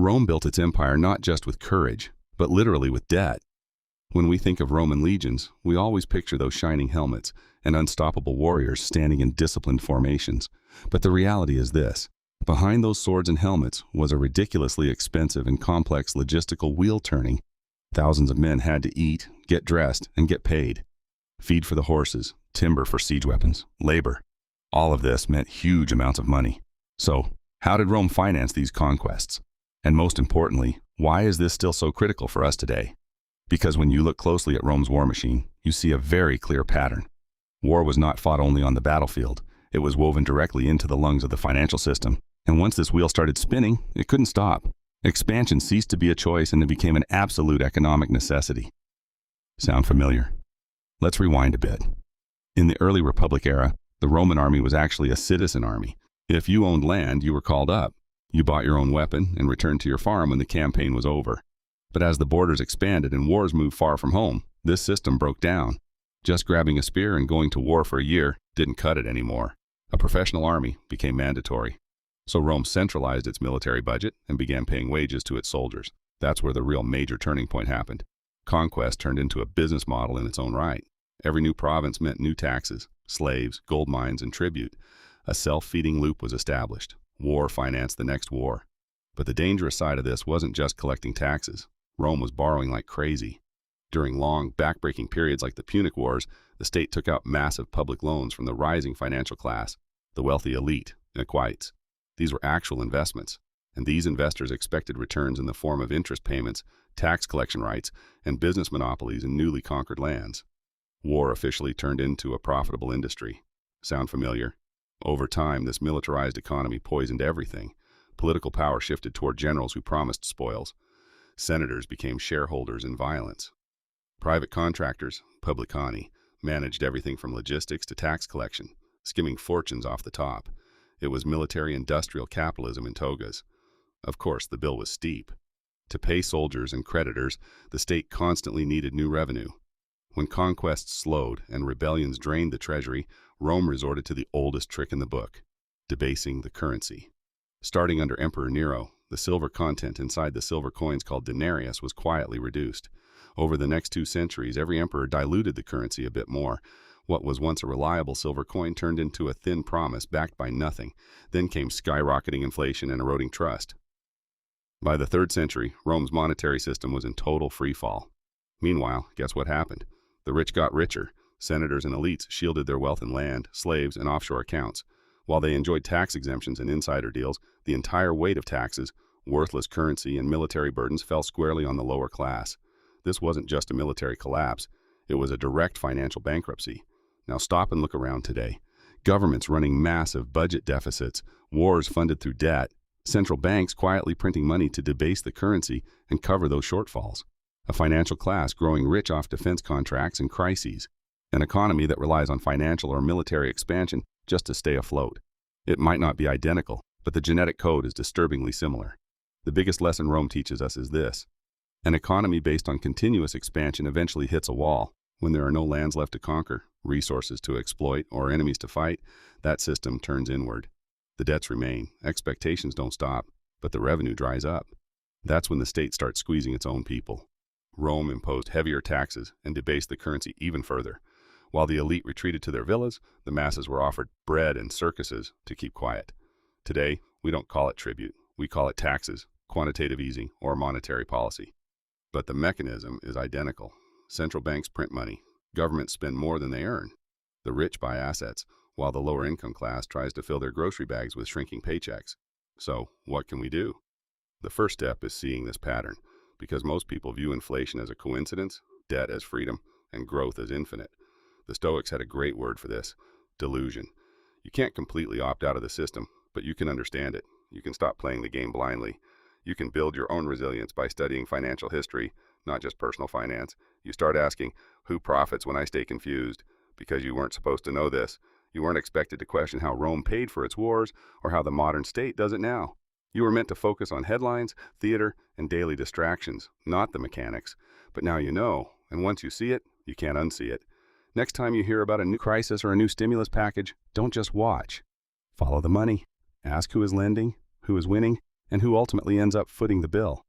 Rome built its empire not just with courage, but literally with debt. When we think of Roman legions, we always picture those shining helmets and unstoppable warriors standing in disciplined formations. But the reality is this: behind those swords and helmets was a ridiculously expensive and complex logistical wheel-turning. Thousands of men had to eat, get dressed, and get paid. Feed for the horses, timber for siege weapons, labor. All of this meant huge amounts of money. So, how did Rome finance these conquests? And most importantly, why is this still so critical for us today? Because when you look closely at Rome's war machine, you see a very clear pattern. War was not fought only on the battlefield. It was woven directly into the lungs of the financial system. And once this wheel started spinning, it couldn't stop. Expansion ceased to be a choice and it became an absolute economic necessity. Sound familiar? Let's rewind a bit. In the early Republic era, the Roman army was actually a citizen army. If you owned land, you were called up. You bought your own weapon and returned to your farm when the campaign was over. But as the borders expanded and wars moved far from home, this system broke down. Just grabbing a spear and going to war for a year didn't cut it anymore. A professional army became mandatory. So Rome centralized its military budget and began paying wages to its soldiers. That's where the real major turning point happened. Conquest turned into a business model in its own right. Every new province meant new taxes, slaves, gold mines, and tribute. A self-feeding loop was established. War financed the next war. But the dangerous side of this wasn't just collecting taxes. Rome was borrowing like crazy. During long, backbreaking periods like the Punic Wars, the state took out massive public loans from the rising financial class, the wealthy elite, and equites. These were actual investments, and these investors expected returns in the form of interest payments, tax collection rights, and business monopolies in newly conquered lands. War officially turned into a profitable industry. Sound familiar? Over time, this militarized economy poisoned everything. Political power shifted toward generals who promised spoils. Senators became shareholders in violence. Private contractors, publicani, managed everything from logistics to tax collection, skimming fortunes off the top. It was military-industrial capitalism in togas. Of course, the bill was steep. To pay soldiers and creditors, the state constantly needed new revenue. When conquests slowed and rebellions drained the treasury, Rome resorted to the oldest trick in the book: debasing the currency. Starting under Emperor Nero, the silver content inside the silver coins called denarius was quietly reduced. Over the next 2 centuries, every emperor diluted the currency a bit more. What was once a reliable silver coin turned into a thin promise backed by nothing. Then came skyrocketing inflation and eroding trust. By the 3rd century, Rome's monetary system was in total freefall. Meanwhile, guess what happened? The rich got richer. Senators and elites shielded their wealth in land, slaves, and offshore accounts. While they enjoyed tax exemptions and insider deals, the entire weight of taxes, worthless currency, and military burdens fell squarely on the lower class. This wasn't just a military collapse. It was a direct financial bankruptcy. Now stop and look around today. Governments running massive budget deficits, wars funded through debt, central banks quietly printing money to debase the currency and cover those shortfalls. A financial class growing rich off defense contracts and crises. An economy that relies on financial or military expansion just to stay afloat. It might not be identical, but the genetic code is disturbingly similar. The biggest lesson Rome teaches us is this: an economy based on continuous expansion eventually hits a wall. When there are no lands left to conquer, resources to exploit, or enemies to fight, that system turns inward. The debts remain, expectations don't stop, but the revenue dries up. That's when the state starts squeezing its own people. Rome imposed heavier taxes and debased the currency even further. While the elite retreated to their villas, the masses were offered bread and circuses to keep quiet. Today, we don't call it tribute. We call it taxes, quantitative easing, or monetary policy. But the mechanism is identical. Central banks print money. Governments spend more than they earn. The rich buy assets, while the lower income class tries to fill their grocery bags with shrinking paychecks. So, what can we do? The first step is seeing this pattern, because most people view inflation as a coincidence, debt as freedom, and growth as infinite. The Stoics had a great word for this: delusion. You can't completely opt out of the system, but you can understand it. You can stop playing the game blindly. You can build your own resilience by studying financial history, not just personal finance. You start asking, who profits when I stay confused? Because you weren't supposed to know this. You weren't expected to question how Rome paid for its wars or how the modern state does it now. You were meant to focus on headlines, theater, and daily distractions, not the mechanics. But now you know, and once you see it, you can't unsee it. Next time you hear about a new crisis or a new stimulus package, don't just watch. Follow the money. Ask who is lending, who is winning, And who ultimately ends up footing the bill?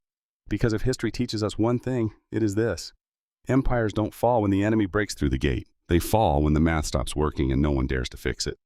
Because if history teaches us one thing, it is this. Empires don't fall when the enemy breaks through the gate. They fall when the math stops working and no one dares to fix it.